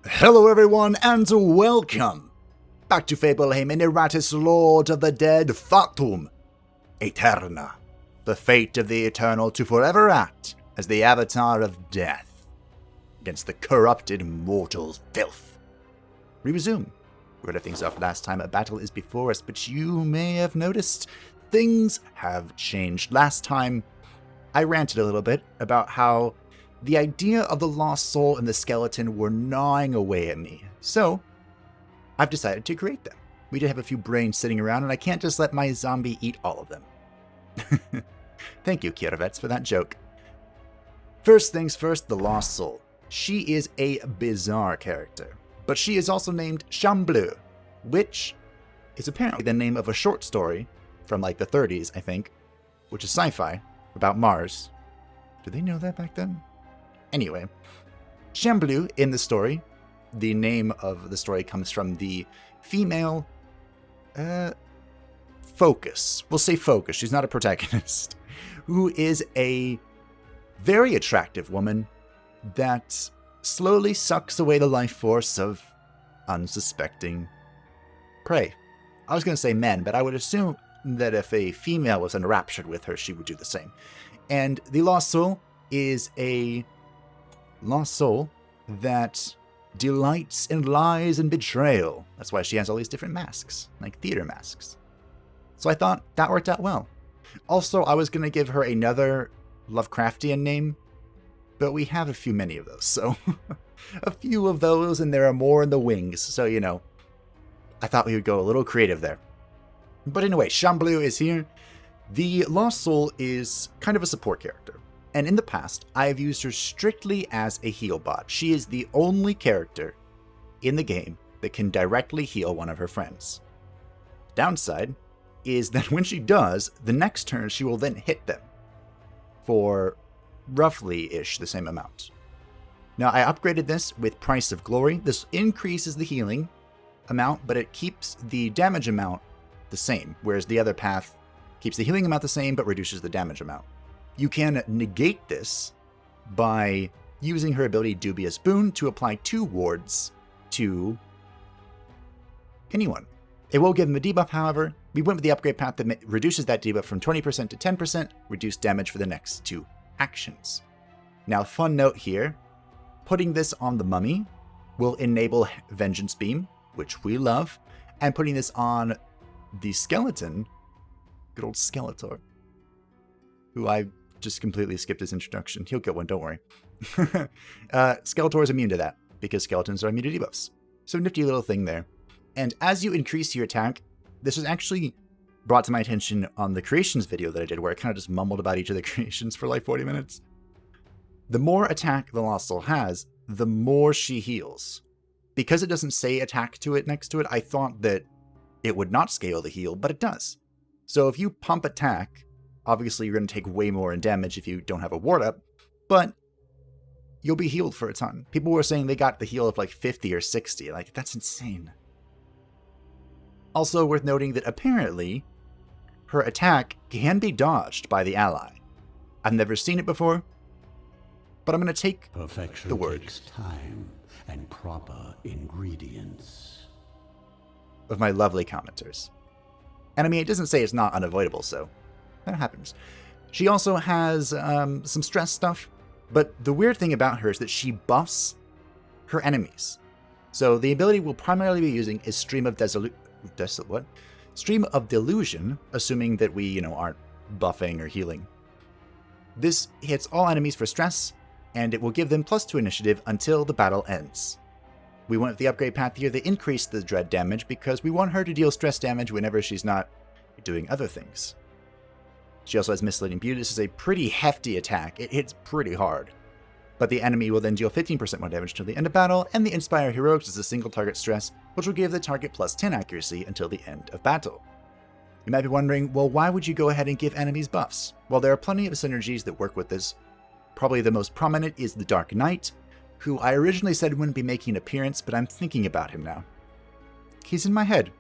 Hello everyone and welcome back to Fatum Aeterna, Lord of the Dead, Fatum Aeterna, the fate of the Eternal to forever act as the avatar of death against the corrupted mortal filth. We resume. We left things off last time. A battle is before us, but you may have noticed things have changed. Last time, I ranted a little bit about how the idea of the lost soul and the skeleton were gnawing away at me. So, I've decided to create them. We did have a few brains sitting around, and I can't just let my zombie eat all of them. Thank you, Kirovets, for that joke. First things first, the lost soul. She is a bizarre character, but she is also named Chambleu, which is apparently the name of a short story from like the 30s, I think, which is sci-fi, about Mars. Did they know that back then? Anyway, Chambleu in the story, the name of the story comes from the female Focus. We'll say Focus. She's not a protagonist. Who is a very attractive woman that slowly sucks away the life force of unsuspecting prey. I was going to say men, but I would assume that if a female was enraptured with her, she would do the same. And the lost soul is a lost soul that delights in lies and betrayal. That's why she has all these different masks, like theater masks. So I thought that worked out well. Also, I was going to give her another Lovecraftian name, but we have a few many of those, so a few of those, and there are more in the wings, so, you know, I thought we would go a little creative there. But anyway, Chambleu is here. The Lost Soul is kind of a support character, and in the past, I have used her strictly as a heal bot. She is the only character in the game that can directly heal one of her friends. Downside is that when she does, the next turn she will then hit them for roughly-ish the same amount. Now, I upgraded this with Price of Glory. This increases the healing amount, but it keeps the damage amount the same, whereas the other path keeps the healing amount the same, but reduces the damage amount. You can negate this by using her ability Dubious Boon to apply 2 wards to anyone. It will give them a debuff, however. We went with the upgrade path that reduces that debuff from 20% to 10%, reduce damage for the next 2 actions. Now, fun note here, putting this on the mummy will enable Vengeance Beam, which we love, and putting this on the skeleton, good old Skeletor, who I just completely skipped his introduction. He'll get one, don't worry. Skeletor is immune to that, because skeletons are immune to debuffs. So nifty little thing there. And as you increase your attack, this was actually brought to my attention on the creations video that I did, where I kind of just mumbled about each of the creations for like 40 minutes. The more attack the Lost Soul has, the more she heals. Because it doesn't say attack to it next to it, I thought that it would not scale the heal, but it does. So if you pump attack, obviously you're going to take way more in damage if you don't have a ward up, but you'll be healed for a ton. People were saying they got the heal of like 50 or 60. Like, that's insane. Also worth noting that apparently her attack can be dodged by the ally. I've never seen it before, but I'm going to take Perfection the word takes time and proper ingredients of my lovely commenters. And I mean, it doesn't say it's not unavoidable, so that happens. She also has some stress stuff, but the weird thing about her is that she buffs her enemies. So the ability we'll primarily be using is Stream of Stream of Delusion, assuming that we, aren't buffing or healing. This hits all enemies for stress, and it will give them +2 initiative until the battle ends. We went with the upgrade path here that increased the dread damage because we want her to deal stress damage whenever she's not doing other things. She also has Misleading Beauty. This is a pretty hefty attack. It hits pretty hard. But the enemy will then deal 15% more damage till the end of battle, and the Inspire Heroics is a single target stress, which will give the target +10 accuracy until the end of battle. You might be wondering, well, why would you go ahead and give enemies buffs? Well, there are plenty of synergies that work with this. Probably the most prominent is the Dark Knight, who I originally said wouldn't be making an appearance, but I'm thinking about him now. He's in my head,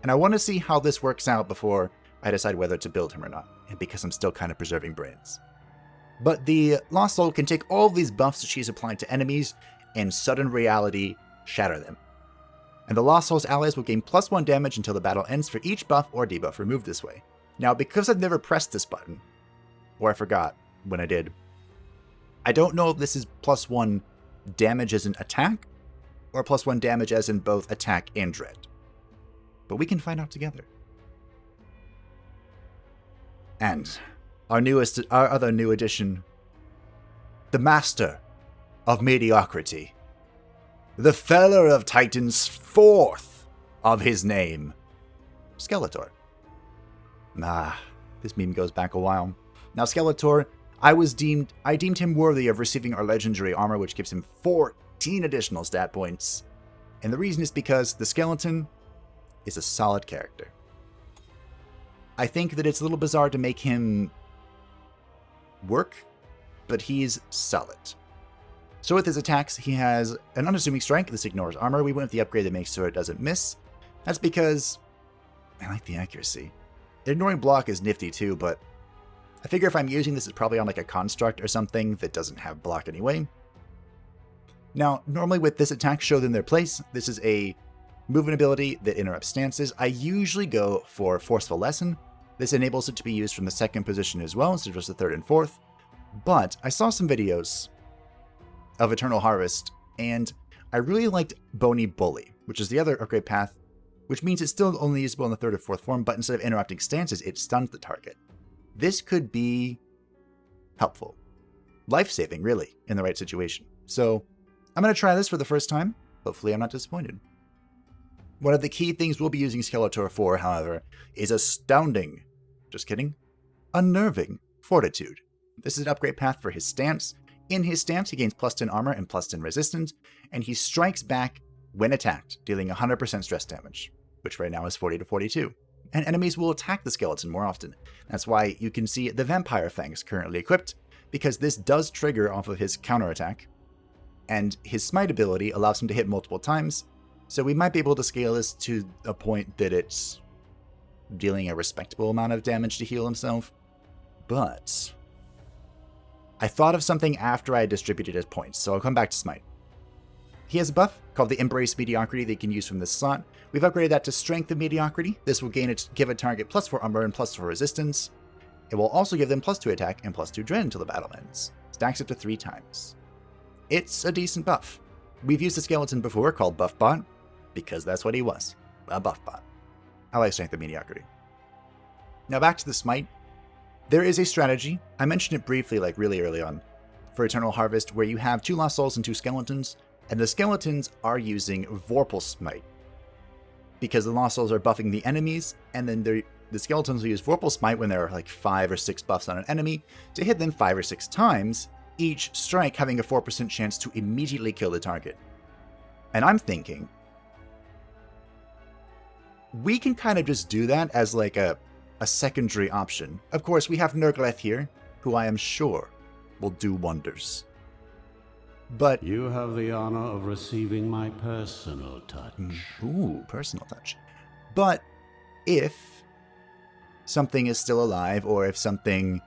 and I want to see how this works out before I decide whether to build him or not, and because I'm still kind of preserving brains. But the Lost Soul can take all of these buffs that she's applied to enemies and sudden reality shatter them. And the Lost Souls allies will gain +1 damage until the battle ends for each buff or debuff removed this way. Now, because I've never pressed this button, or I forgot when I did, I don't know if this is +1 damage as an attack, or +1 damage as in both attack and dread. But we can find out together. And our other new addition, the Master of Mediocrity, the Feller of Titans, 4th of his name, Skeletor. This meme goes back a while. Now, Skeletor, I deemed him worthy of receiving our legendary armor, which gives him 14 additional stat points. And the reason is because the skeleton is a solid character. I think that it's a little bizarre to make him work, but he's solid. So with his attacks, he has an unassuming strike. This ignores armor. We went with the upgrade that makes sure it doesn't miss. That's because I like the accuracy. Ignoring block is nifty too, but I figure if I'm using this, it's probably on like a construct or something that doesn't have block anyway. Now, normally with this attack, show them their place. This is a movement ability that interrupts stances. I usually go for Forceful Lesson. This enables it to be used from the 2nd position as well, instead of just the 3rd and 4th. But I saw some videos of Eternal Harvest, and I really liked Bony Bully, which is the other upgrade path, which means it's still only usable in the 3rd or 4th form, but instead of interrupting stances, it stuns the target. This could be helpful. Life-saving, really, in the right situation. So, I'm going to try this for the first time. Hopefully I'm not disappointed. One of the key things we'll be using Skeletor for, however, is astounding, just kidding, unnerving fortitude. This is an upgrade path for his stance. In his stance, he gains +10 armor and +10 resistance, and he strikes back when attacked, dealing 100% stress damage, which right now is 40 to 42. And enemies will attack the skeleton more often. That's why you can see the Vampire Fangs currently equipped, because this does trigger off of his counterattack, and his Smite ability allows him to hit multiple times, so we might be able to scale this to a point that it's dealing a respectable amount of damage to heal himself. But I thought of something after I distributed his points, so I'll come back to Smite. He has a buff called the Embrace Mediocrity that you can use from this slot. We've upgraded that to Strength of Mediocrity. This will give a target +4 armor and +4 resistance. It will also give them +2 attack and +2 dread until the battle ends. Stacks up to 3 times. It's a decent buff. We've used a skeleton before called Buffbot, because that's what he was, a Buffbot. I like Strength of Mediocrity. Now back to the Smite. There is a strategy, I mentioned it briefly like really early on, for Eternal Harvest, where you have 2 Lost Souls and 2 skeletons, and the skeletons are using Vorpal Smite, because the Lost Souls are buffing the enemies, and then the skeletons will use Vorpal Smite when there are like 5 or 6 buffs on an enemy to hit them 5 or 6 times, each strike having a 4% chance to immediately kill the target. And I'm thinking, we can kind of just do that as like a secondary option. Of course, we have Nergleth here, who I am sure will do wonders. But you have the honor of receiving my personal touch. Ooh, personal touch. But if something is still alive, or if something,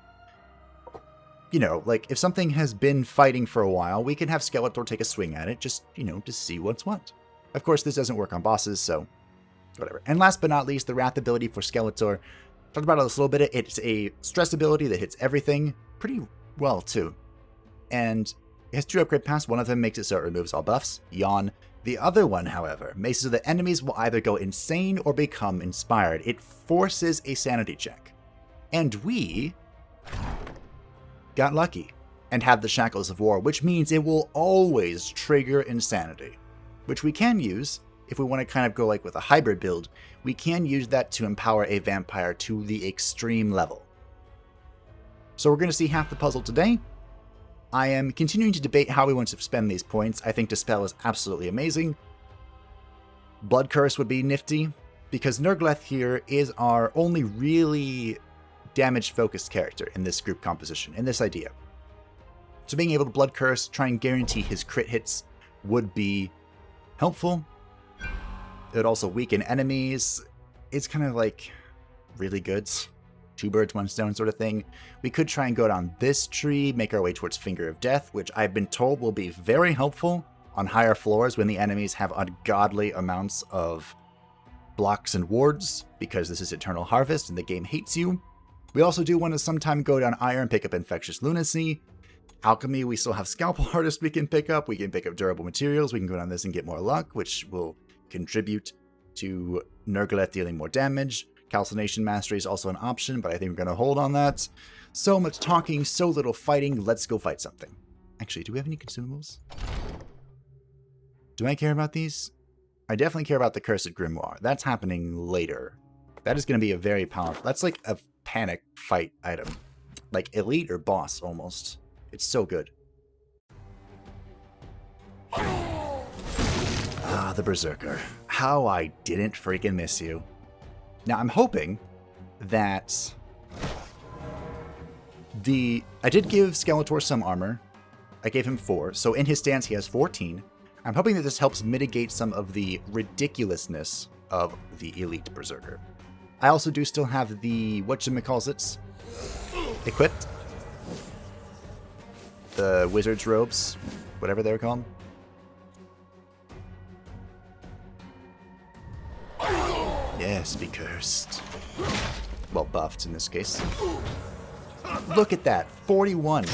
like if something has been fighting for a while, we can have Skeletor take a swing at it, just, to see what's what. Of course, this doesn't work on bosses, so whatever. And last but not least, the Wrath ability for Skeletor. Talked about this a little bit. It's a stress ability that hits everything pretty well, too. And it has 2 upgrade paths. One of them makes it so it removes all buffs. Yawn. The other one, however, makes it so that enemies will either go insane or become inspired. It forces a sanity check. And we got lucky and have the Shackles of War, which means it will always trigger insanity, which we can use if we want to kind of go like with a hybrid build. We can use that to empower a vampire to the extreme level. So we're going to see half the puzzle today. I am continuing to debate how we want to spend these points. I think Dispel is absolutely amazing. Blood Curse would be nifty, because Nergleth here is our only really damage-focused character in this group composition, in this idea. So being able to Blood Curse, try and guarantee his crit hits, would be helpful. It would also weaken enemies. It's kind of like really good. 2 birds, 1 stone sort of thing. We could try and go down this tree, make our way towards Finger of Death, which I've been told will be very helpful on higher floors when the enemies have ungodly amounts of blocks and wards, because this is Eternal Harvest and the game hates you. We also do want to sometime go down Iron, pick up Infectious Lunacy. Alchemy, we still have Scalpel Artist we can pick up. We can pick up Durable Materials. We can go down this and get more luck, which will contribute to Nergaleth dealing more damage. Calcination Mastery is also an option, but I think we're going to hold on that. So much talking, so little fighting. Let's go fight something. Actually, do we have any consumables? Do I care about these? I definitely care about the Cursed Grimoire. That's happening later. That is going to be a very powerful... That's like a panic fight item. Like elite or boss, almost. It's so good. Ah, the Berserker. How I didn't freaking miss you. Now, I'm hoping that... I did give Skeletor some armor. I gave him 4, so in his stance he has 14. I'm hoping that this helps mitigate some of the ridiculousness of the Elite Berserker. I also do still have the whatchamacallits equipped. The Wizard's Robes, whatever they're called. Yes, be cursed. Well, buffed in this case. Look at that, 41.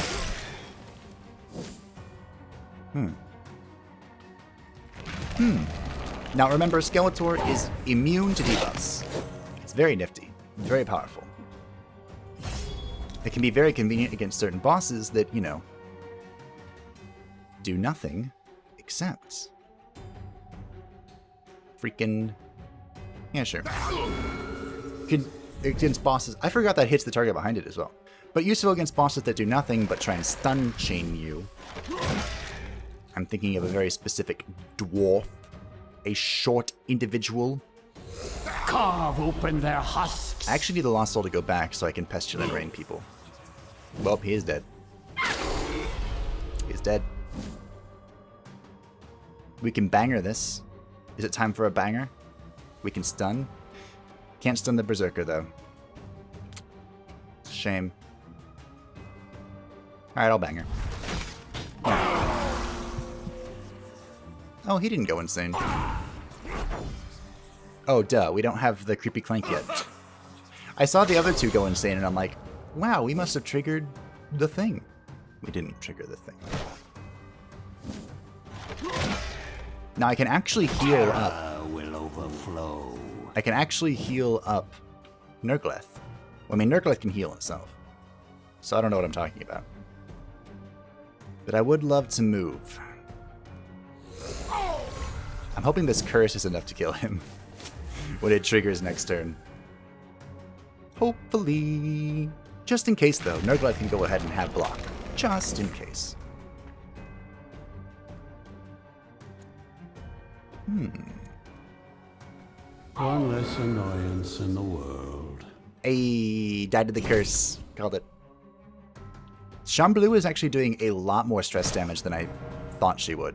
Now remember, Skeletor is immune to debuffs. It's very nifty, very powerful. It can be very convenient against certain bosses that, you know, do nothing except freaking... Yeah, sure. Against bosses... I forgot that hits the target behind it as well. But useful against bosses that do nothing but try and stun chain you. I'm thinking of a very specific dwarf. A short individual. Carve open their husks. I actually need the Lost Soul to go back so I can Pestilent Rain people. Well, he is dead. He's dead. We can banger this. Is it time for a banger? We can stun. Can't stun the Berserker, though. It's a shame. Alright, I'll banger. Oh, he didn't go insane. Oh, duh, we don't have the Creepy Clank yet. I saw the other two go insane, and I'm like, wow, we must have triggered the thing. We didn't trigger the thing. Now I can actually heal up. Will overflow. I can actually heal up Nergaleth. Well, I mean, Nergaleth can heal itself. So I don't know what I'm talking about. But I would love to move. I'm hoping this curse is enough to kill him when it triggers next turn. Hopefully. Just in case, though, Nergaleth can go ahead and have block. Just in case. One less annoyance in the world. Ayy, died to the curse. Called it. Shamblu is actually doing a lot more stress damage than I thought she would.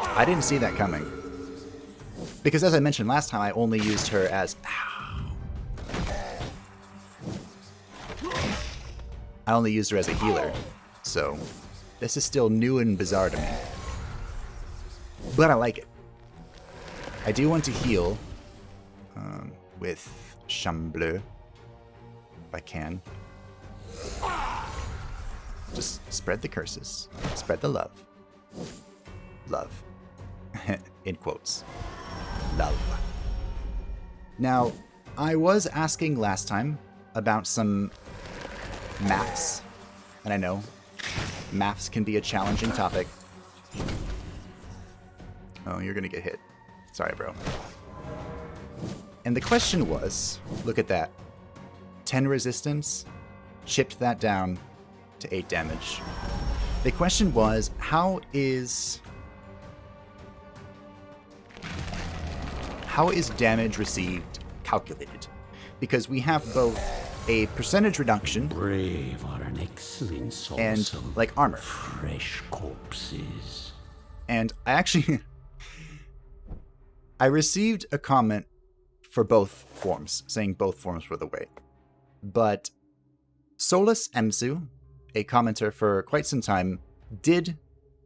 I didn't see that coming. Because as I mentioned last time, I only used her as... I only used her as a healer. So, this is still new and bizarre to me. But I like it. I do want to heal with Shamblu, if I can. Just spread the curses. Spread the love. Love. In quotes. Love. Now, I was asking last time about some maths. And I know, maths can be a challenging topic. Oh, you're gonna get hit. Sorry, bro. And the question was, look at that. 10 resistance, chipped that down to 8 damage. The question was, how is damage received calculated? Because we have both a percentage reduction Brave are an excellent source and of like armor. fresh corpses. And I actually I received a comment for both forms, saying both forms were the way. But Solus Emsu, a commenter for quite some time, did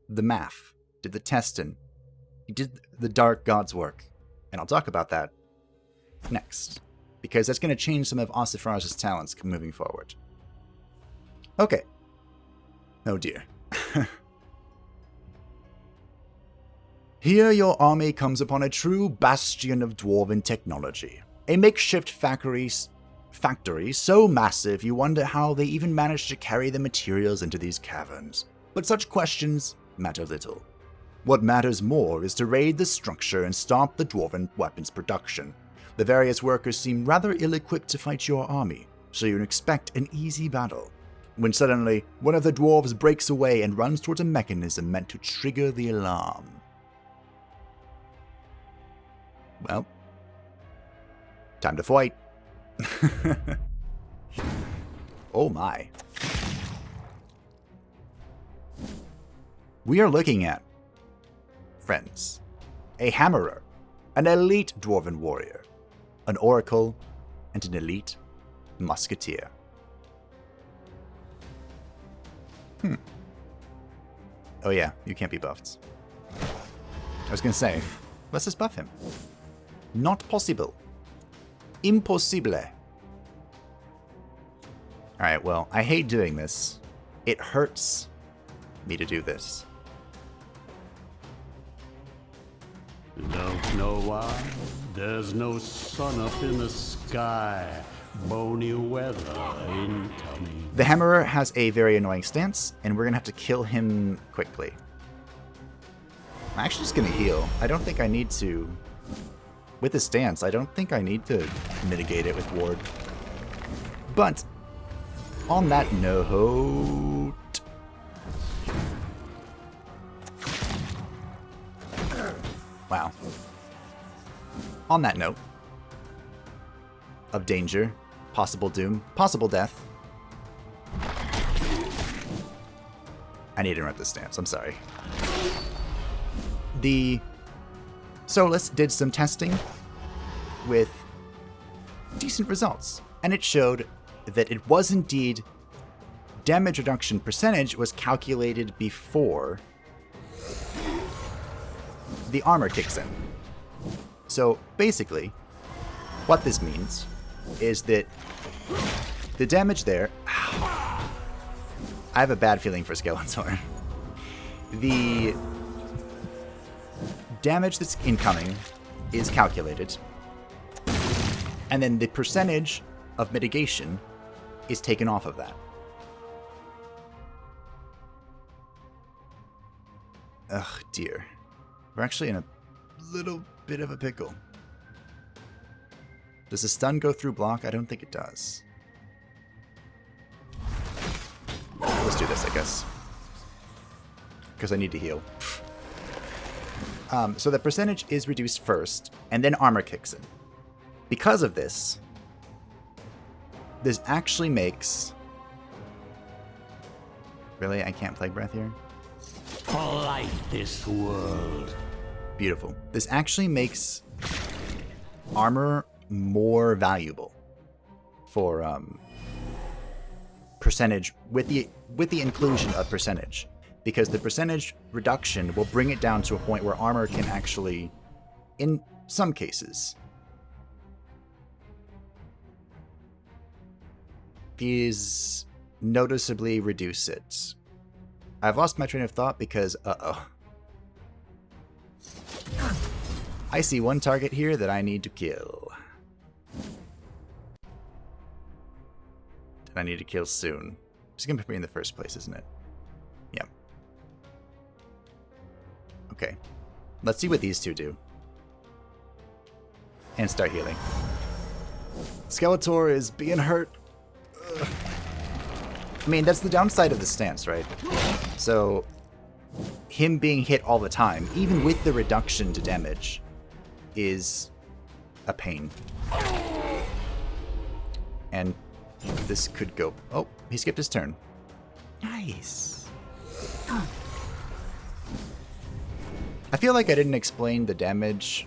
the math, did the testing. He did the Dark God's work. And I'll talk about that next, because that's going to change some of Ossifraj's talents moving forward. Okay. Oh dear. Here your army comes upon a true bastion of Dwarven technology. A makeshift factory so massive you wonder how they even managed to carry the materials into these caverns. But such questions matter little. What matters more is to raid the structure and stop the Dwarven weapons production. The various workers seem rather ill-equipped to fight your army, so you expect an easy battle. When suddenly, one of the dwarves breaks away and runs towards a mechanism meant to trigger the alarm. Well, time to fight. Oh my. We are looking at, friends, a hammerer, an elite Dwarven warrior, an oracle, and an elite musketeer. Oh yeah, you can't be buffed. I was gonna say, let's just buff him. Not possible. Impossible. Alright, well, I hate doing this. It hurts me to do this. Don't know why? There's no sun up in the sky. Bony weather incoming. The Hammerer has a very annoying stance, and we're going to have to kill him quickly. I'm actually just going to heal. I don't think I need to... With his stance, I don't think I need to mitigate it with Ward. But, on that note... Wow. On that note of danger, possible doom, possible death. I need to interrupt this stance, I'm sorry. The Solus did some testing with decent results, and it showed that it was indeed damage reduction percentage was calculated before the armor kicks in. So basically, what this means is that the damage there... I have a bad feeling for Skeletor. The damage that's incoming is calculated, and then the percentage of mitigation is taken off of that. Ugh, dear. We're actually in a little bit of a pickle. Does the stun go through block? I don't think it does. Let's do this, I guess. Because I need to heal. So the percentage is reduced first, and then armor kicks in. Because of this, this actually makes... Really? I can't Plague Breath here? Polite this world. Beautiful. This actually makes armor more valuable for percentage with the inclusion of percentage, because the percentage reduction will bring it down to a point where armor can actually, in some cases, is noticeably reduce it. I've lost my train of thought because I see one target here that I need to kill. That I need to kill soon. It's gonna put me in the first place, isn't it? Yeah. Okay. Let's see what these two do. And start healing. Skeletor is being hurt. Ugh. I mean, that's the downside of the stance, right? So, him being hit all the time, even with the reduction to damage, is a pain. And this could go... Oh, he skipped his turn. Nice. I feel like I didn't explain the damage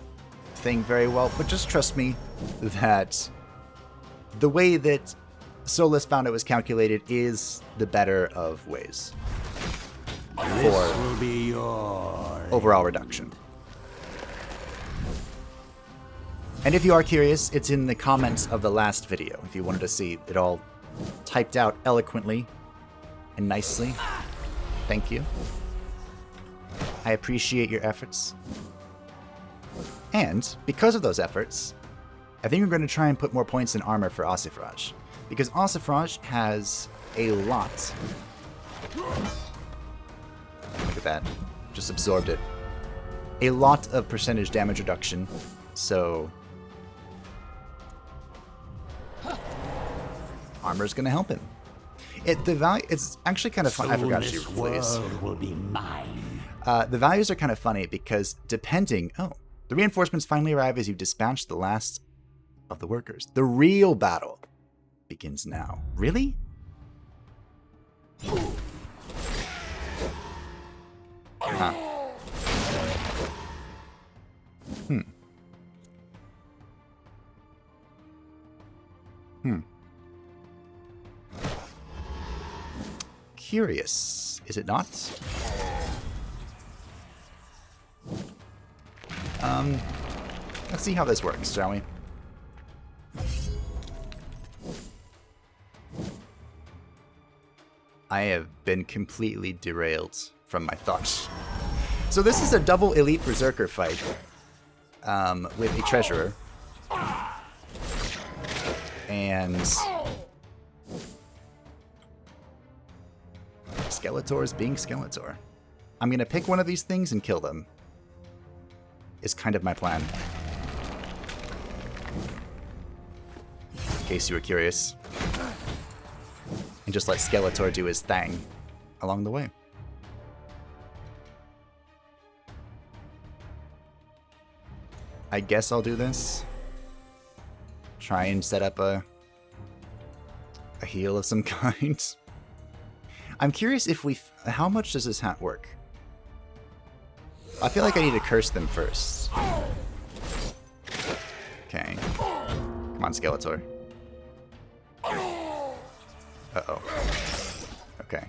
thing very well, but just trust me that the way that Solus found it was calculated is the better of ways. This will be yours. Overall reduction. And if you are curious, it's in the comments of the last video, if you wanted to see it all typed out eloquently and nicely. Thank you. I appreciate your efforts. And because of those efforts, I think we're going to try and put more points in armor for Ossifrage. Because Ossifrage has a lot. Look at that. Just absorbed it. A lot of percentage damage reduction. So armor's going to help him. It's actually kind of fun. I forgot to replace. Will be mine. The values are kind of funny because depending... Oh, the reinforcements finally arrive as you dispatch the last of the workers. The real battle begins now. Really? Huh. Curious, is it not? Let's see how this works, shall we? I have been completely derailed from my thoughts. So this is a double elite berserker fight with a treasurer. And Skeletor is being Skeletor. I'm going to pick one of these things and kill them. Is kind of my plan. In case you were curious. And just let Skeletor do his thing along the way. I guess I'll do this. Try and set up a heal of some kind. I'm curious if how much does this hat work? I feel like I need to curse them first. Okay. Come on, Skeletor. Uh-oh. Okay.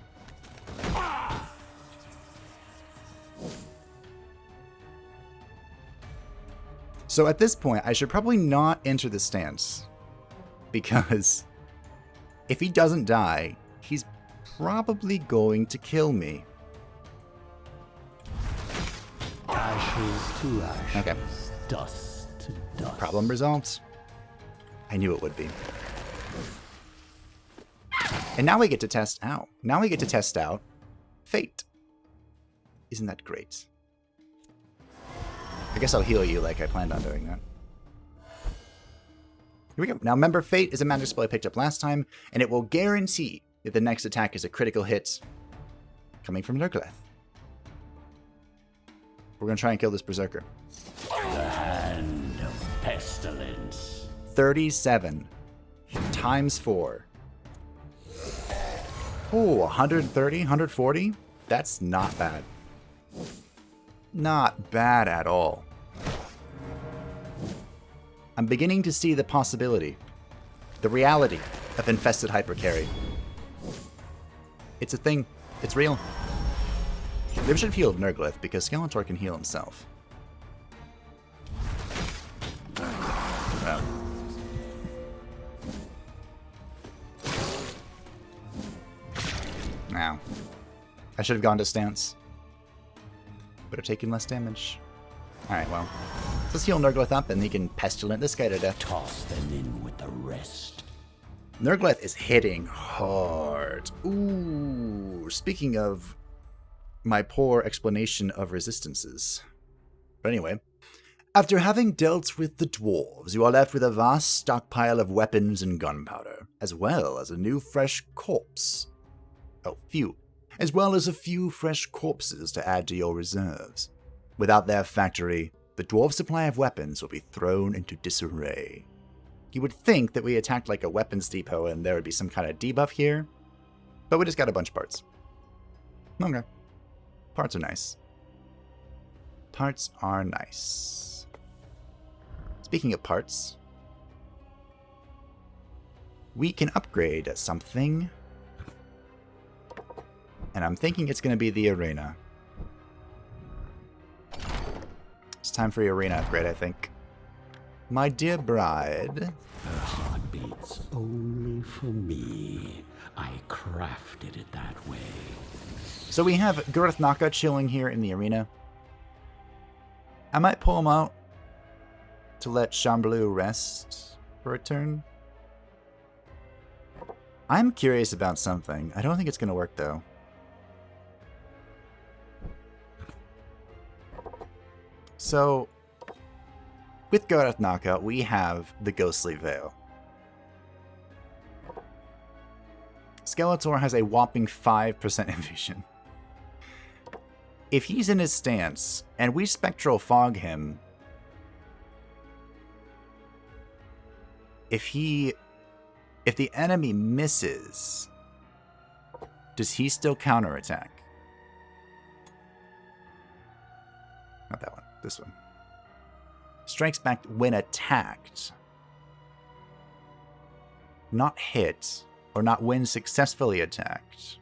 So at this point, I should probably not enter the stance. Because if he doesn't die, he's probably going to kill me. Ashes to ashes. Okay. Dust to dust. Problem resolved. I knew it would be. And now we get to test out. Now we get to test out Fate. Isn't that great? I guess I'll heal you like I planned on doing that. Here we go. Now remember, Fate is a magic spell I picked up last time, and it will guarantee that the next attack is a critical hit coming from Nergleth. We're going to try and kill this berserker. The hand of pestilence. 37 times 4. Oh, 130, 140? That's not bad. Not bad at all. I'm beginning to see the possibility, the reality of infested hypercarry. It's a thing. It's real. Maybe we should have healed Nergleth because Skeletor can heal himself. Well. Now, I should have gone to stance. Would have taken less damage. Alright, well. Let's heal Nergleth up and he can pestilent this guy to death. Toss them in with the rest. Nergleth is hitting hard. Ooh, speaking of my poor explanation of resistances. But anyway, after having dealt with the dwarves, you are left with a vast stockpile of weapons and gunpowder, as well as a new fresh corpse. As well as a few fresh corpses to add to your reserves. Without their factory, the dwarf supply of weapons will be thrown into disarray. You would think that we attacked like a weapons depot and there would be some kind of debuff here, but we just got a bunch of parts. Okay. Parts are nice. Parts are nice. Speaking of parts, we can upgrade something. And I'm thinking it's going to be the arena. It's time for the arena upgrade, I think. My dear bride. Her heart beats only for me. I crafted it that way. So we have Gareth Naka chilling here in the arena. I might pull him out to let Chamblou rest for a turn. I'm curious about something. I don't think it's going to work, though. So, with Gareth Naka, we have the Ghostly Veil. Skeletor has a whopping 5% evasion. If he's in his stance, and we Spectral Fog him, if the enemy misses, does he still counterattack? Not that one, this one. Strikes back when attacked. Not hit, or not when successfully attacked.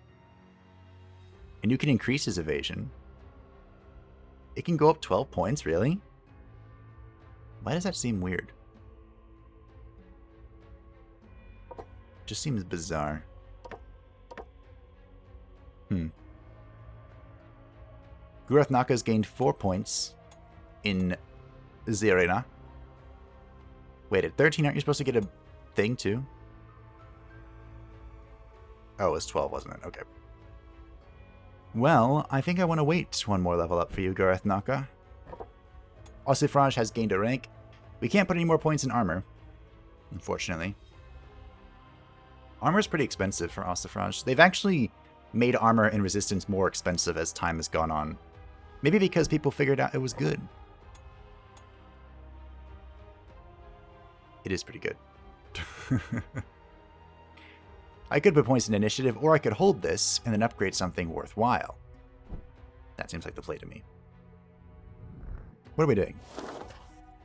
And you can increase his evasion. It can go up 12 points, really? Why does that seem weird? Just seems bizarre. Gareth Naka's gained 4 points in the arena. Wait, at 13, aren't you supposed to get a thing too? Oh, it was 12, wasn't it? Okay. Well, I think I want to wait one more level up for you, Gareth Naka. Ossifrage has gained a rank. We can't put any more points in armor, unfortunately. Armor is pretty expensive for Ossifrage. They've actually made armor and resistance more expensive as time has gone on. Maybe because people figured out it was good. It is pretty good. I could put points in initiative, or I could hold this and then upgrade something worthwhile. That seems like the play to me. What are we doing?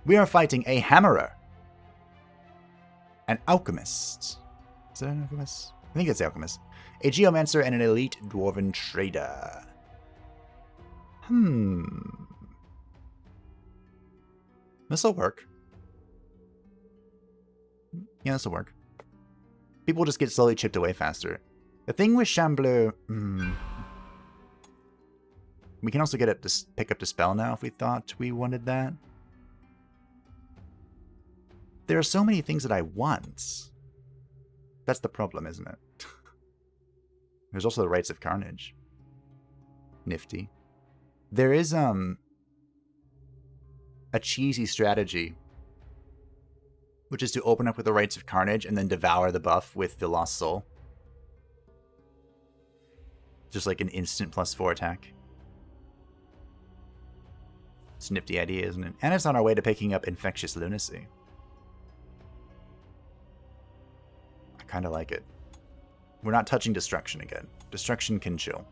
We are fighting a Hammerer. An Alchemist. Is that an Alchemist? I think it's the Alchemist. A Geomancer and an elite Dwarven Trader. This'll work. Yeah, this'll work. People just get slowly chipped away faster. The thing with Chamblou... We can also get it to pick up Dispel now if we thought we wanted that. There are so many things that I want. That's the problem, isn't it? There's also the Rites of Carnage. Nifty. There is a cheesy strategy, which is to open up with the Rites of Carnage and then devour the buff with the Lost Soul. Just like an instant +4 attack. It's a nifty idea, isn't it? And it's on our way to picking up Infectious Lunacy. I kind of like it. We're not touching Destruction again. Destruction can chill.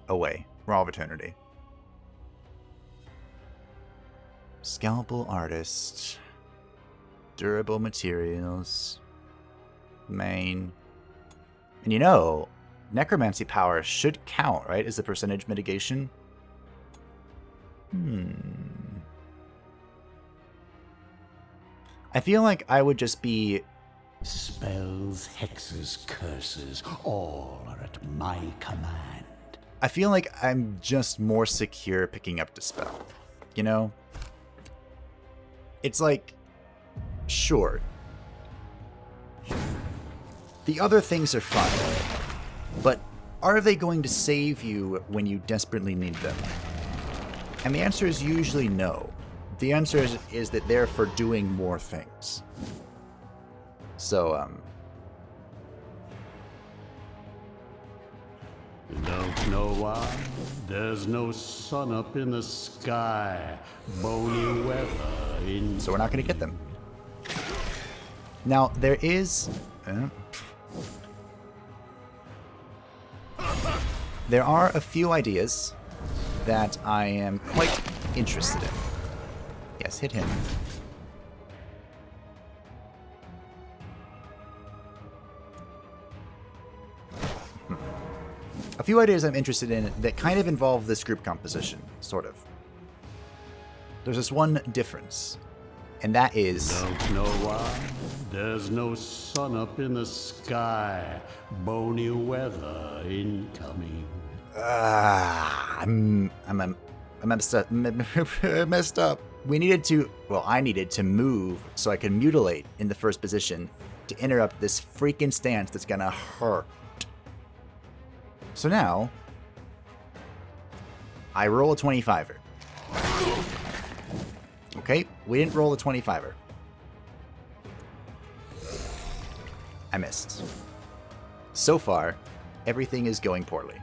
Away. For all of eternity. Scalpel Artist. Durable materials. Main. And you know, necromancy power should count, right? As the percentage mitigation. I feel like I would just be... Spells, hexes, curses, all are at my command. I feel like I'm just more secure picking up Dispel. You know? It's like... Sure. The other things are fun. But are they going to save you when you desperately need them? And the answer is usually no. The answer is that they're for doing more things. So, Don't know why? There's no sun up in the sky. Bony weather in... So we're not going to get them. Now, there is... there are a few ideas that I am quite interested in. Yes, hit him. a few ideas I'm interested in that kind of involve this group composition, sort of. There's this one difference, and that is... Don't know why? There's no sun up in the sky. Bony weather incoming. I messed up. We needed to... Well, I needed to move so I could mutilate in the first position to interrupt this freaking stance that's gonna hurt. So now, I roll a 25er. Okay, we didn't roll a 25er. I missed. So far, everything is going poorly.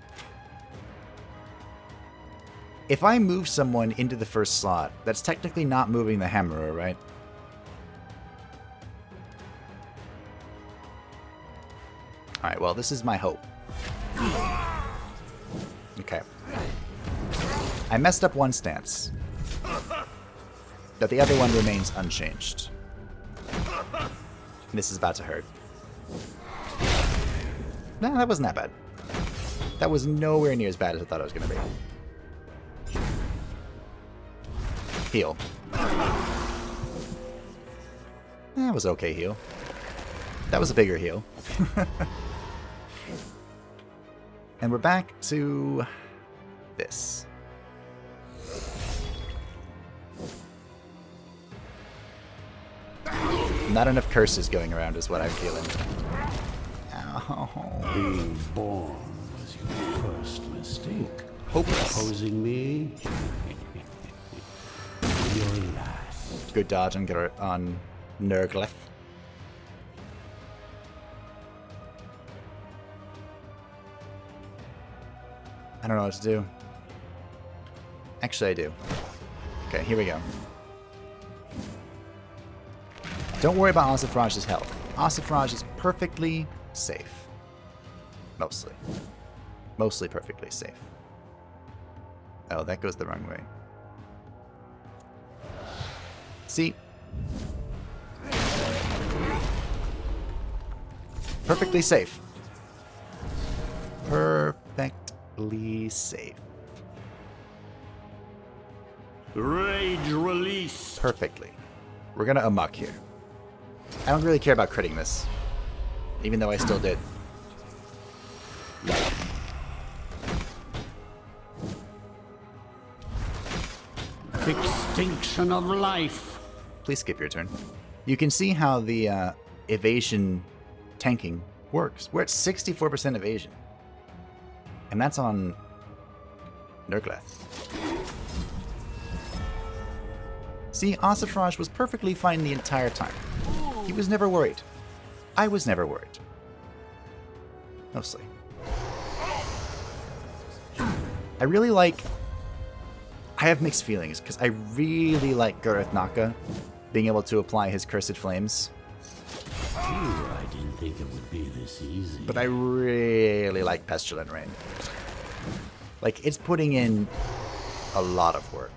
If I move someone into the first slot, that's technically not moving the hammerer, right? Alright, well, this is my hope. Okay. I messed up one stance, but the other one remains unchanged. This is about to hurt. Nah, that wasn't that bad. That was nowhere near as bad as I thought it was going to be. Heal. That was okay heal. That was a bigger heal. And we're back to this. Not enough curses going around is what I'm feeling. Ow. Being born was your first mistake. Hopeless. Opposing me? Your last. Good dodge on Nurgleth. I don't know what to do. Actually, I do. Okay, here we go. Don't worry about Ossifrage's health. Ossifrage is perfectly safe. Mostly. Mostly perfectly safe. Oh, that goes the wrong way. See? Perfectly safe. Perfectly safe. Rage release. Perfectly. We're gonna amok here. I don't really care about critting this, even though I still did. Extinction of life. Please skip your turn. You can see how the evasion tanking works. We're at 64% evasion. And that's on Nurgleth. See, Ossifrage was perfectly fine the entire time. He was never worried. I was never worried. Mostly. I really like... I have mixed feelings, because I really like Gareth Naka being able to apply his Cursed Flames. I didn't think it would be this easy. But I really like Pestilent Rain. Like, it's putting in a lot of work.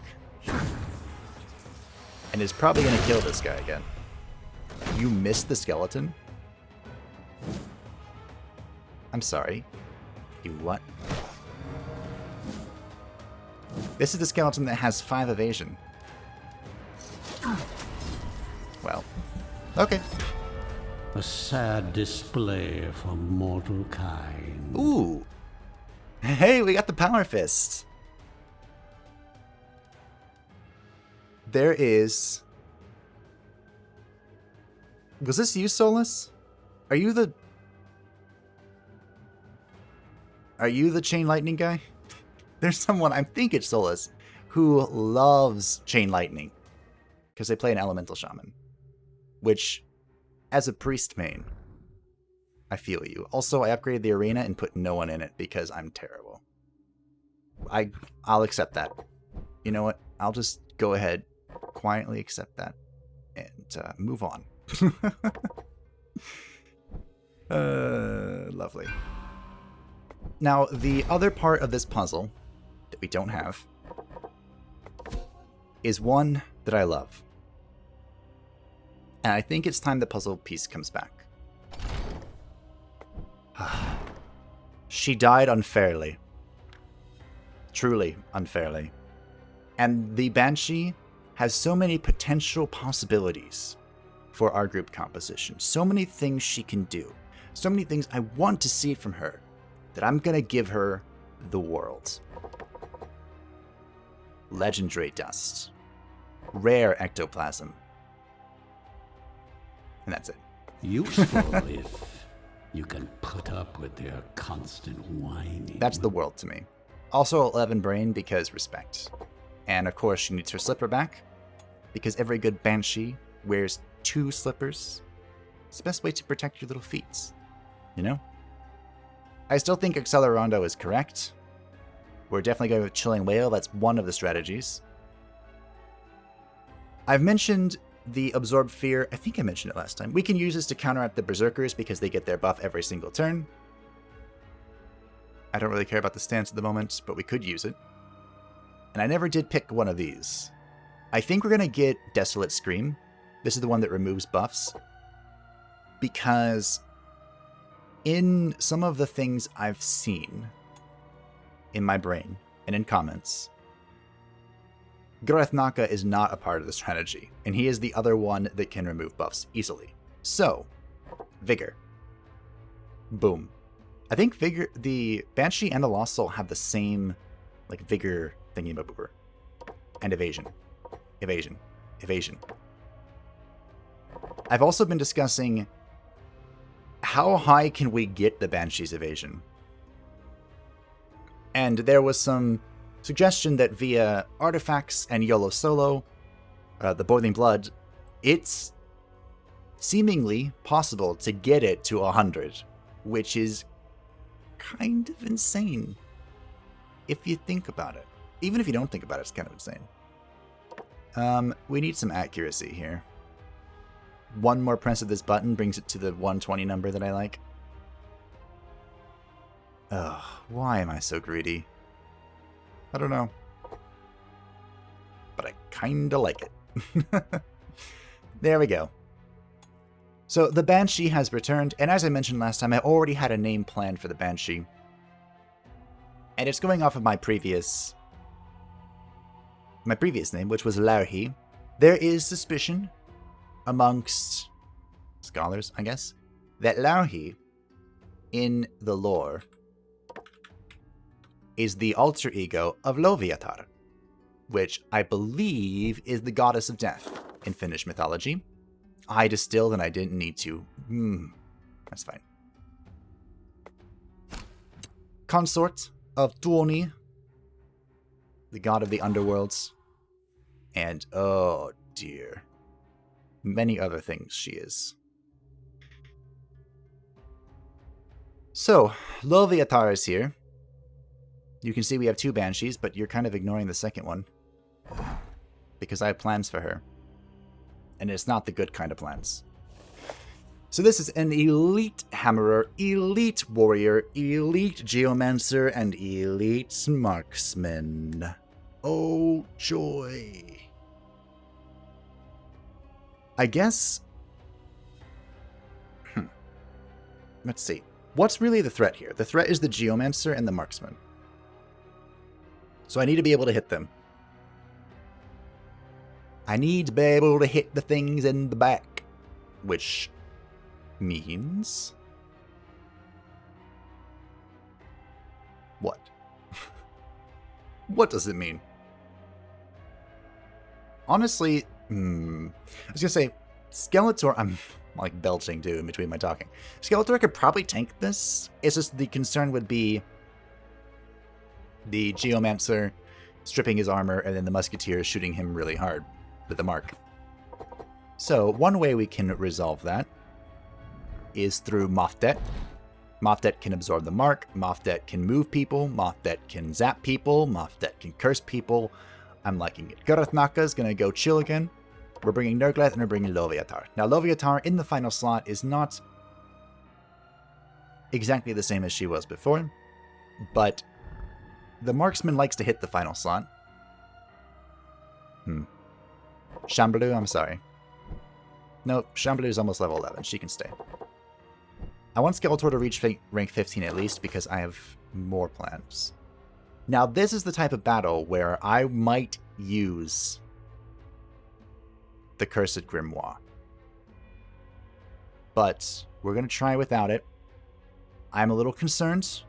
And it's probably going to kill this guy again. You missed the skeleton? I'm sorry. You what? This is the skeleton that has 5 evasion. Well, okay. A sad display for mortal kind. Ooh. Hey, we got the Power Fist. There is... Was this you, Solus? Are you the Chain Lightning guy? There's someone, I think it's Solus, who loves Chain Lightning. Because they play an Elemental Shaman. Which, as a priest main, I feel you. Also, I upgraded the arena and put no one in it because I'm terrible. I'll accept that. You know what? I'll just go ahead, quietly accept that, and move on. Lovely. Now, the other part of this puzzle that we don't have is one that I love. And I think it's time the puzzle piece comes back. She died unfairly. Truly unfairly. And the Banshee has so many potential possibilities for our group composition. So many things she can do. So many things I want to see from her that I'm going to give her the world. Legendary dust. Rare ectoplasm. And that's it. Useful if you can put up with their constant whining. That's the world to me. Also 11 brain because respect. And of course she needs her slipper back, because every good Banshee wears 2 slippers. It's the best way to protect your little feet. You know? I still think Accelerando is correct. We're definitely going with Chilling Whale. That's one of the strategies. I've mentioned the Absorb Fear. I think I mentioned it last time. We can use this to counteract the Berserkers because they get their buff every single turn. I don't really care about the stance at the moment, but we could use it. And I never did pick one of these. I think we're going to get Desolate Scream. This is the one that removes buffs. Because in some of the things I've seen in my brain and in comments, Grethnaka is not a part of the strategy, and he is the other one that can remove buffs easily. So, Vigor. Boom. I think Vigor, the Banshee and the Lost Soul have the same, like, Vigor thingy-baboober. And Evasion. Evasion. Evasion. I've also been discussing how high can we get the Banshee's Evasion? And there was some suggestion that via artifacts and YOLO Solo, the Boiling Blood, it's seemingly possible to get it to 100, which is kind of insane if you think about it. Even if you don't think about it, it's kind of insane. We need some accuracy here. One more press of this button brings it to the 120 number that I like. Ugh, why am I so greedy? I don't know. But I kinda like it. There we go. So the Banshee has returned, and as I mentioned last time, I already had a name planned for the Banshee. And it's going off of my previous name, which was Larhi. There is suspicion amongst scholars, I guess, that Larhi, in the lore, is the alter ego of Loviatar, which I believe is the goddess of death in Finnish mythology. I distilled and I didn't need to. That's fine. Consort of Tuoni, the god of the underworlds, and oh dear, many other things she is. So, Loviatar is here. You can see we have 2 Banshees, but you're kind of ignoring the second one. Because I have plans for her. And it's not the good kind of plans. So this is an elite hammerer, elite warrior, elite geomancer, and elite marksman. Oh joy. I guess... Let's see. What's really the threat here? The threat is the geomancer and the marksman. So I need to be able to hit them. I need to be able to hit the things in the back. Which means... What? What does it mean? Honestly, I was gonna say, Skeletor, I'm like belching too in between my talking. Skeletor could probably tank this. It's just the concern would be the Geomancer stripping his armor and then the Musketeer shooting him really hard with the mark. So one way we can resolve that is through Mothdet. Mothdet can absorb the mark, Mothdet can move people, Mothdet can zap people, Mothdet can curse people. I'm liking it. Grethnaka is going to go chill again. We're bringing Nergleth and we're bringing Loviatar. Now Loviatar in the final slot is not exactly the same as she was before, but the marksman likes to hit the final slot. Shambhalou, I'm sorry. No, Shambhalou is almost level 11. She can stay. I want Skeletor to reach rank 15 at least because I have more plans. Now, this is the type of battle where I might use the Cursed Grimoire. But we're going to try without it. I'm a little concerned.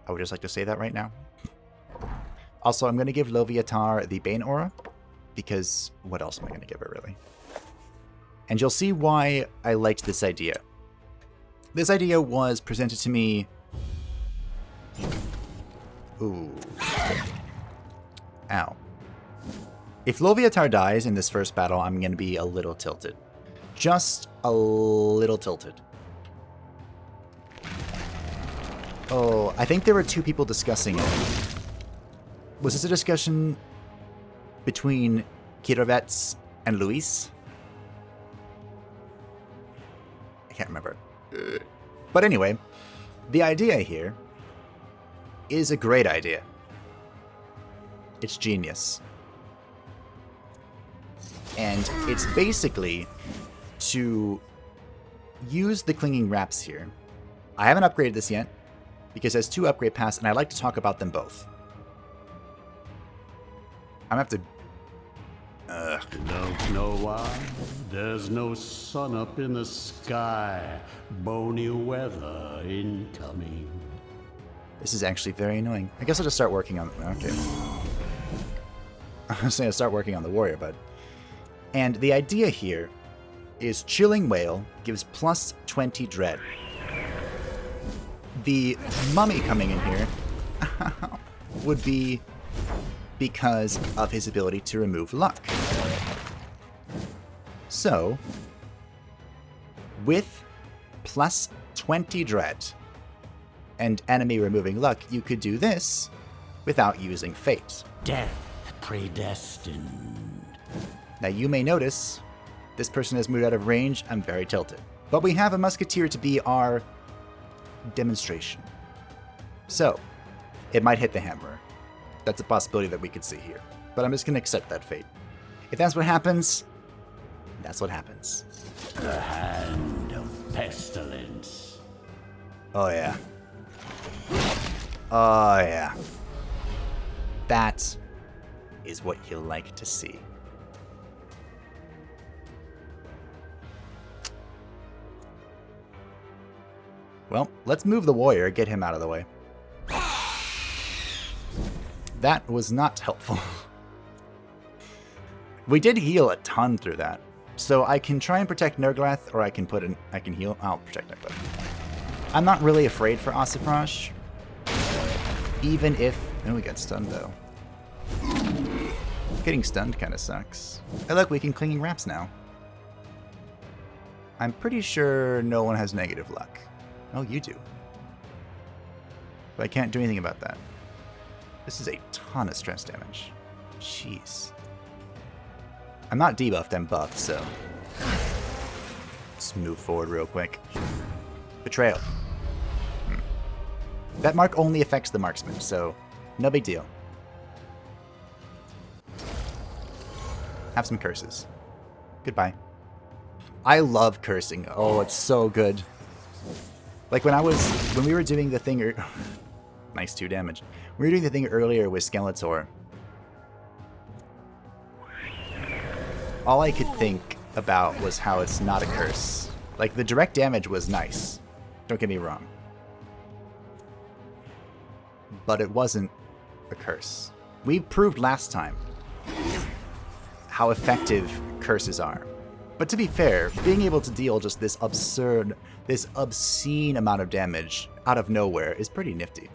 I would just like to say that right now. Also, I'm going to give Loviatar the Bane Aura, because what else am I going to give her, really? And you'll see why I liked this idea. This idea was presented to me... Ooh. Ow. If Loviatar dies in this first battle, I'm going to be a little tilted. Just a little tilted. Oh, I think there were two people discussing it. Was this a discussion between Kirovets and Luis? I can't remember. But anyway, the idea here is a great idea. It's genius. And it's basically to use the Clinging Wraps here. I haven't upgraded this yet, because it has 2 upgrade paths, and I'd like to talk about them both. I'm gonna have to... Don't know why? There's no sun up in the sky. Bony weather incoming. This is actually very annoying. I guess I'll just start working on... Okay. I was going to start working on the warrior, but... And the idea here is Chilling Whale gives plus 20 dread. The mummy coming in here would be because of his ability to remove luck. So, with plus 20 dread and enemy removing luck, you could do this without using fate. Death predestined. Now you may notice, this person has moved out of range. I'm very tilted. But we have a musketeer to be our demonstration. So, it might hit the hammer. That's a possibility that we could see here. But I'm just going to accept that fate. If that's what happens, that's what happens. The hand of pestilence. Oh yeah. Oh yeah. That is what you like to see. Well, let's move the warrior, get him out of the way. That was not helpful. We did heal a ton through that. So I can try and protect Nerglath, or I can heal. I'll protect Nerglath. I'm not really afraid for Ossifrash. Even if... Oh, we got stunned, though. Getting stunned kind of sucks. Hey, look, we can Clinging Wraps now. I'm pretty sure no one has negative luck. Oh, you do. But I can't do anything about that. This is a ton of stress damage. Jeez. I'm not debuffed, I'm buffed, so... Let's move forward real quick. Betrayal. That mark only affects the marksman, so no big deal. Have some curses. Goodbye. I love cursing. Oh, it's so good. Like when we were doing the thing, nice 2 damage. We were doing the thing earlier with Skeletor. All I could think about was how it's not a curse. Like the direct damage was nice. Don't get me wrong. But it wasn't a curse. We proved last time how effective curses are. But to be fair, being able to deal just this obscene amount of damage out of nowhere is pretty nifty.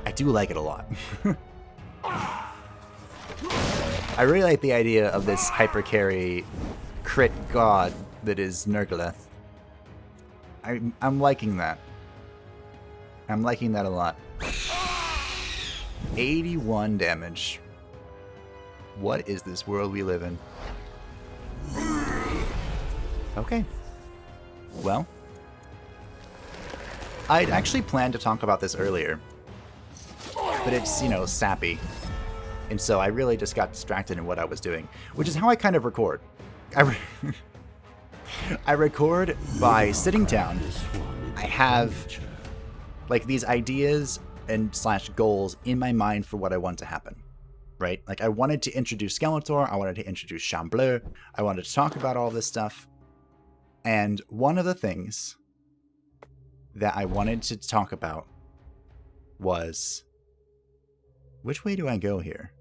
I do like it a lot. I really like the idea of this hyper carry crit god that is Nergaleth. I'm liking that. I'm liking that a lot. 81 damage. What is this world we live in? Okay. Well, I'd actually planned to talk about this earlier, but it's, you know, sappy. And so I really just got distracted in what I was doing, which is how I kind of record. I record by sitting down. I have like these ideas and slash goals in my mind for what I want to happen, right? Like I wanted to introduce Skeletor, I wanted to introduce Chambleu, I wanted to talk about all this stuff. And one of the things that I wanted to talk about was, which way do I go here?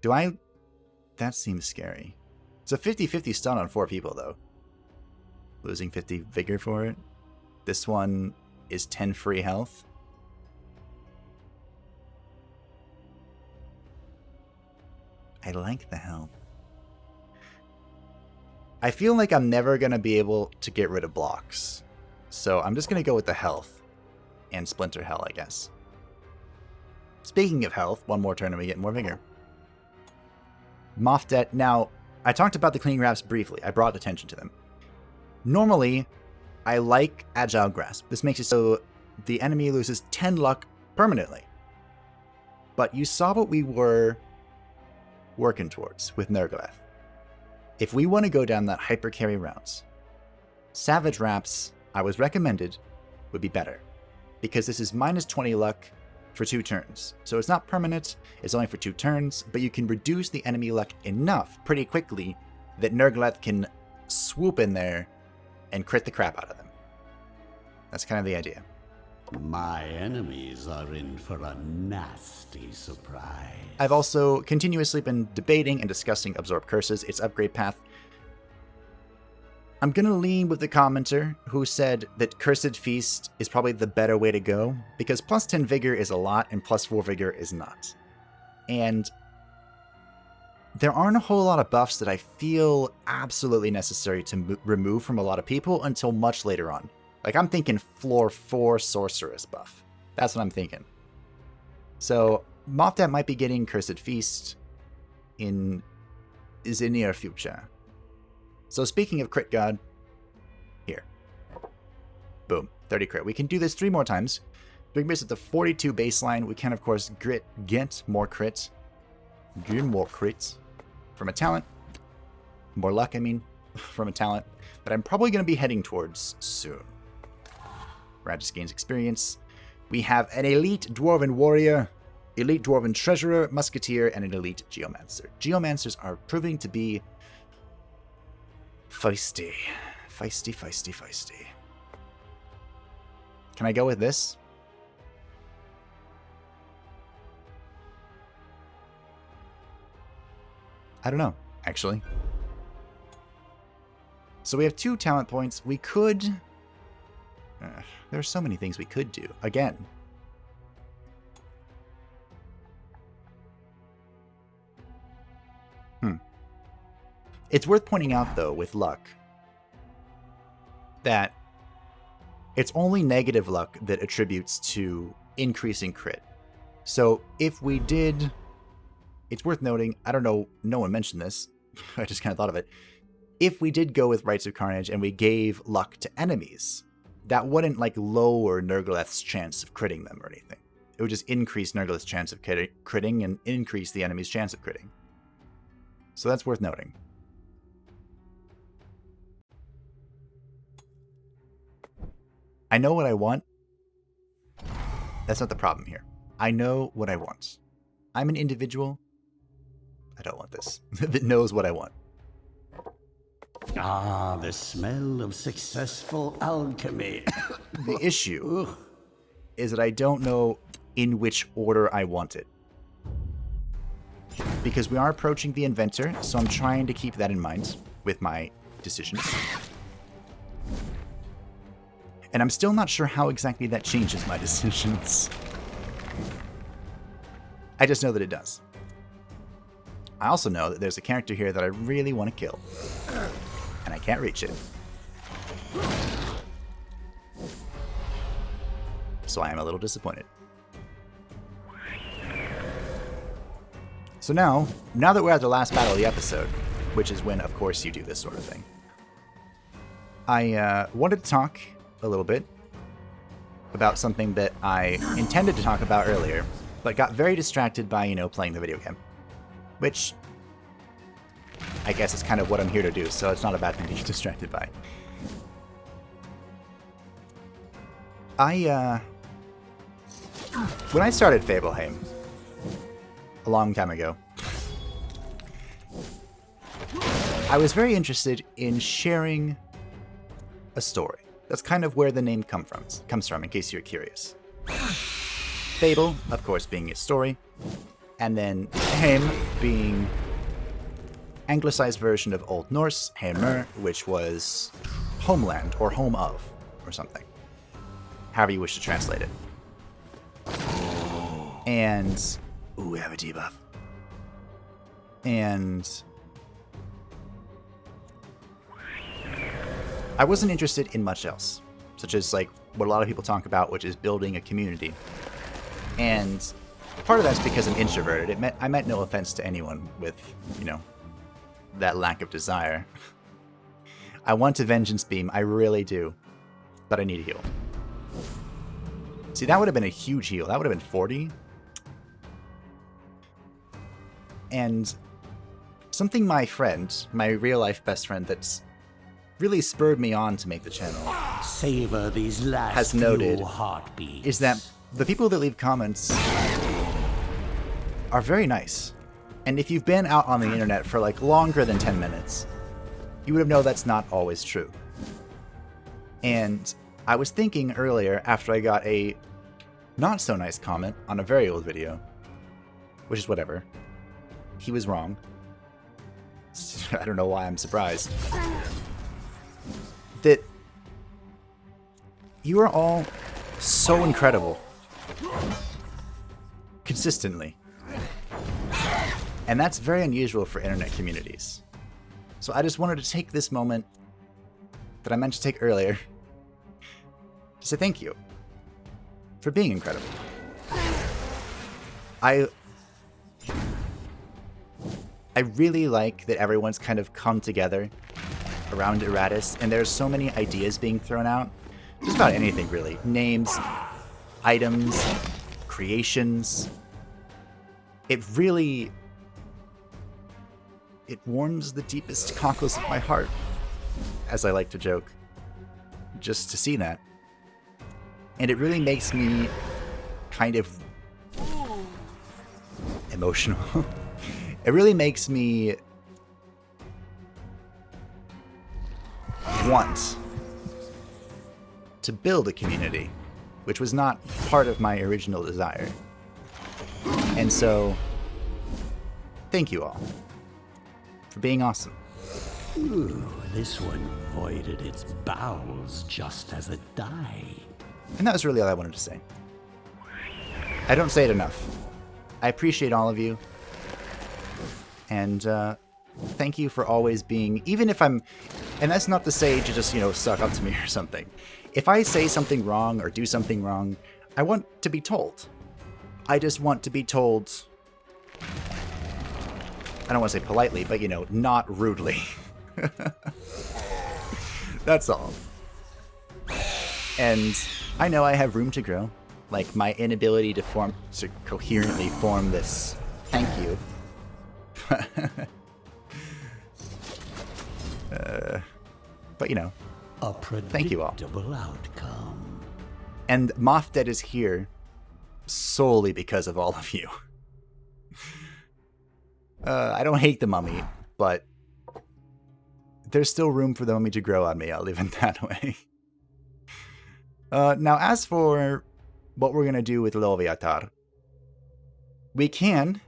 That seems scary. It's a 50-50 stun on 4 people though. Losing 50 vigor for it. This one is 10 free health. I like the health. I feel like I'm never going to be able to get rid of blocks. So I'm just going to go with the health and Splinter Hell, I guess. Speaking of health, one more turn and we get more vigor. Moffdet. Now, I talked about the clean grasp briefly. I brought attention to them. Normally, I like Agile Grasp. This makes it so the enemy loses 10 luck permanently. But you saw what we were working towards with Nergaleth. If we want to go down that hyper carry route, Savage Wraps, I was recommended, would be better. Because this is minus 20 luck for 2 turns. So it's not permanent, it's only for 2 turns, but you can reduce the enemy luck enough pretty quickly that Nergaleth can swoop in there and crit the crap out of them. That's kind of the idea. My enemies are in for a nasty surprise. I've also continuously been debating and discussing Absorb Curses, its upgrade path. I'm going to lean with the commenter who said that Cursed Feast is probably the better way to go, because plus 10 Vigor is a lot and plus 4 Vigor is not. And there aren't a whole lot of buffs that I feel absolutely necessary to remove from a lot of people until much later on. Like, I'm thinking floor 4 Sorceress buff. That's what I'm thinking. So, Moffdet might be getting Cursed Feast in the near future. So, speaking of Crit God, here. Boom, 30 crit. We can do this 3 more times. Bring this at the 42 baseline. We can, of course, get more crit. Get more crits from a talent. More luck, I mean, from a talent. That I'm probably going to be heading towards soon. Radis gains experience. We have an elite Dwarven Warrior, elite Dwarven Treasurer, Musketeer, and an elite Geomancer. Geomancers are proving to be feisty. Feisty, feisty, feisty. Can I go with this? I don't know, actually. So we have 2 talent points. We could... there are so many things we could do. Again. It's worth pointing out, though, with luck, that it's only negative luck that attributes to increasing crit. So if we did... It's worth noting, I don't know, no one mentioned this. I just kind of thought of it. If we did go with Rites of Carnage and we gave luck to enemies, that wouldn't, like, lower Nergaleth's chance of critting them or anything. It would just increase Nergaleth's chance of critting and increase the enemy's chance of critting. So that's worth noting. I know what I want. That's not the problem here. I know what I want. I'm an individual. I don't want this. That knows what I want. Ah, the smell of successful alchemy. The issue is that I don't know in which order I want it. Because we are approaching the Inventor, so I'm trying to keep that in mind with my decisions. And I'm still not sure how exactly that changes my decisions. I just know that it does. I also know that there's a character here that I really want to kill. And I can't reach it. So I am a little disappointed. So now that we're at the last battle of the episode, which is when, of course, you do this sort of thing, I wanted to talk a little bit about something that I intended to talk about earlier, but got very distracted by, playing the video game. Which I guess it's kind of what I'm here to do, so it's not a bad thing to get distracted by. When I started Fableheim, a long time ago, I was very interested in sharing a story. That's kind of where the name comes from, in case you're curious. Fable, of course, being a story, and then Heim being anglicized version of Old Norse, Heimr, which was homeland, or home of, or something. However you wish to translate it. And... ooh, we have a debuff. And... I wasn't interested in much else, such as like what a lot of people talk about, which is building a community. And part of that's because I'm introverted. I meant no offense to anyone with, you know, that lack of desire. I want a vengeance beam, I really do, but I need a heal. See, that would have been a huge heal. That would have been 40. And something my friend, my real-life best friend that's really spurred me on to make the channel, Savor these last has noted, few heartbeats. is that the people that leave comments are very nice. And if you've been out on the internet for like longer than 10 minutes, you would have known that's not always true. And I was thinking earlier, after I got a not so nice comment on a very old video, which is whatever, he was wrong. I don't know why I'm surprised. That you are all so incredible. Consistently. And that's very unusual for internet communities. So I just wanted to take this moment that I meant to take earlier to say thank you for being incredible. I really like that everyone's kind of come together around Iratus, and there's so many ideas being thrown out. Just about anything, really. Names, items, creations. It warms the deepest cockles of my heart, as I like to joke, just to see that. And it really makes me kind of emotional. It really makes me want to build a community, which was not part of my original desire. And so, thank you all for being awesome. Ooh, this one voided its bowels just as it died. And that was really all I wanted to say. I don't say it enough. I appreciate all of you. And thank you for always being, even if I'm, and that's not to say to just, you know, suck up to me or something. If I say something wrong or do something wrong, I want to be told. I just want to be told, I don't want to say politely, but, you know, not rudely. That's all. And I know I have room to grow. Like, my inability to coherently form this thank you. But, you know, thank you all. Outcome. And Mothdead is here solely because of all of you. I don't hate the mummy, but there's still room for the mummy to grow on me, I'll leave it that way. Now, as for what we're going to do with Loviatar, we can...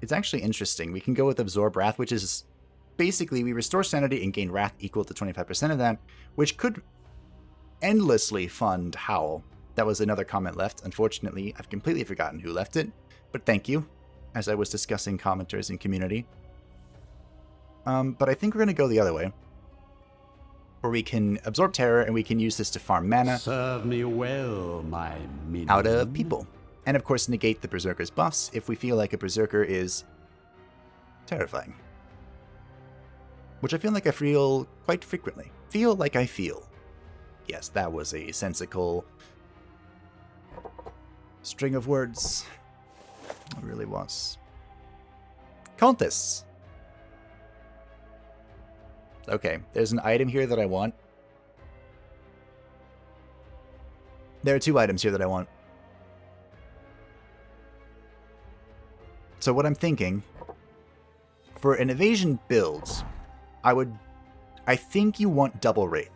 It's actually interesting. We can go with Absorb Wrath, which is basically we restore sanity and gain wrath equal to 25% of that, which could endlessly fund Howl. That was another comment left. Unfortunately, I've completely forgotten who left it, but thank you, as I was discussing commenters in community. But I think we're going to go the other way, where we can absorb terror and we can use this to farm mana. Serve me well, my minion. Out of people. And of course negate the Berserker's buffs if we feel like a Berserker is terrifying. Which I feel like I feel quite frequently. Feel like I feel. Yes, that was a sensical string of words. It really was. Cultists. Okay, there's an item here that I want. There are 2 items here that I want. So what I'm thinking, for an evasion build, I think you want double Wraith.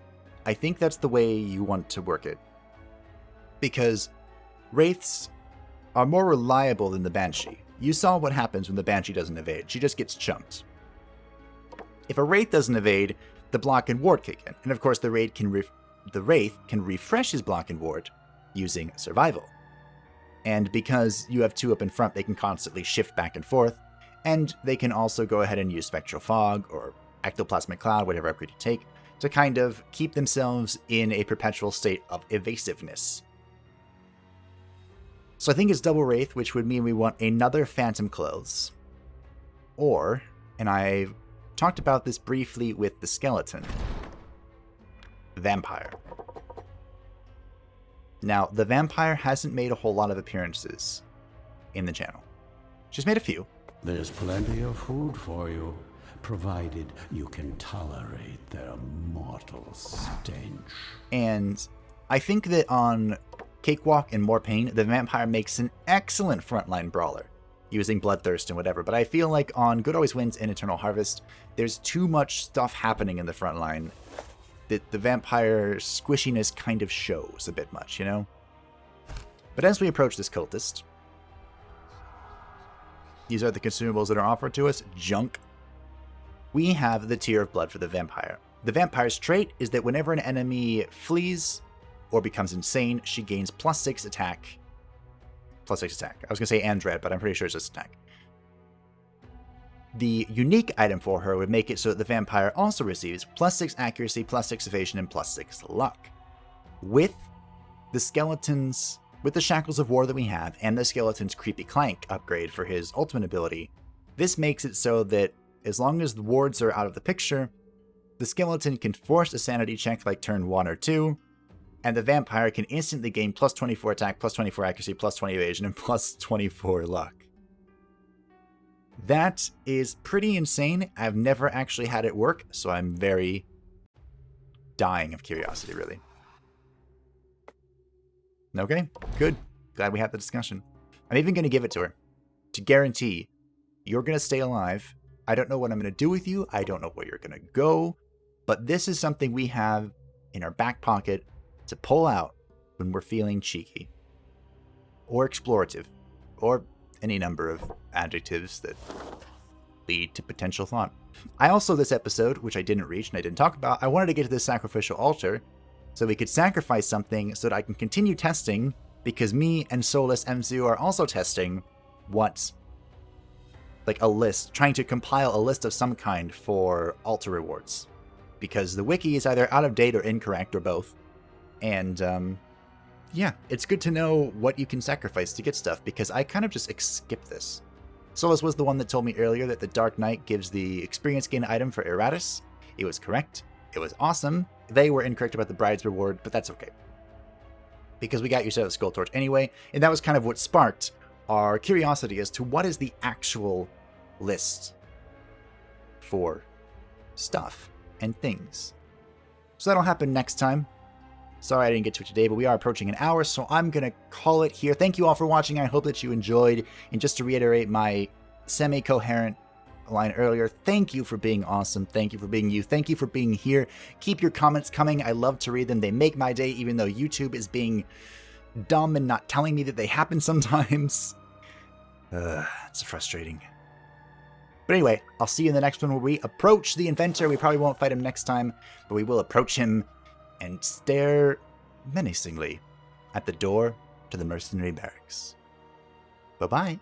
I think that's the way you want to work it. Because Wraiths are more reliable than the Banshee. You saw what happens when the Banshee doesn't evade. She just gets chunked. If a Wraith doesn't evade, the block and ward kick in. And of course the Wraith can refresh his block and ward using survival. And because you have 2 up in front, they can constantly shift back and forth. And they can also go ahead and use Spectral Fog or Ectoplasmic Cloud, whatever upgrade you take, to kind of keep themselves in a perpetual state of evasiveness. So I think it's double Wraith, which would mean we want another Phantom Clothes. Or, and I talked about this briefly with the Skeleton, Vampire. Now, the Vampire hasn't made a whole lot of appearances in the channel. She's made a few. There's plenty of food for you, provided you can tolerate their mortal stench. And I think that on Cakewalk and More Pain, the Vampire makes an excellent frontline brawler, using Bloodthirst and whatever, but I feel like on Good Always Wins and Eternal Harvest, there's too much stuff happening in the front line that the Vampire squishiness kind of shows a bit much, you know? But as we approach this cultist, these are the consumables that are offered to us. Junk. We have the Tear of Blood for the Vampire. The Vampire's trait is that whenever an enemy flees or becomes insane, she gains +6 attack. +6 attack. I was going to say and dread, but I'm pretty sure it's just attack. The unique item for her would make it so that the Vampire also receives +6 accuracy, +6 evasion, and +6 luck. With the skeletons, with the Shackles of War that we have, and the Skeleton's Creepy Clank upgrade for his ultimate ability, this makes it so that as long as the wards are out of the picture, the Skeleton can force a sanity check like turn 1 or 2, and the Vampire can instantly gain +24 attack, +24 accuracy, +20 evasion, and +24 luck. That is pretty insane. I've never actually had it work, so I'm very dying of curiosity, really. Okay, good. Glad we had the discussion. I'm even going to give it to her to guarantee you're going to stay alive. I don't know what I'm going to do with you. I don't know where you're going to go, but this is something we have in our back pocket to pull out when we're feeling cheeky or explorative or any number of adjectives that lead to potential thought. I also, this episode, which I didn't reach and I didn't talk about, I wanted to get to this sacrificial altar so we could sacrifice something so that I can continue testing, because me and Solus MCU are also testing what, like a list, trying to compile a list of some kind for altar rewards, because the wiki is either out of date or incorrect or both. And yeah, it's good to know what you can sacrifice to get stuff, because I kind of just skip this. Solus was the one that told me earlier that the Dark Knight gives the experience gain item for Iratus. It was correct. It was awesome. They were incorrect about the Bride's reward, but that's okay, because we got used to the Skull Torch anyway, and that was kind of what sparked our curiosity as to what is the actual list for stuff and things. So that'll happen next time. Sorry I didn't get to it today, but we are approaching an hour, so I'm going to call it here. Thank you all for watching. I hope that you enjoyed. And just to reiterate my semi-coherent line earlier, thank you for being awesome. Thank you for being you. Thank you for being here. Keep your comments coming. I love to read them. They make my day, even though YouTube is being dumb and not telling me that they happen sometimes. It's frustrating. But anyway, I'll see you in the next one where we approach the Inventor. We probably won't fight him next time, but we will approach him and stare menacingly at the door to the mercenary barracks. Bye-bye.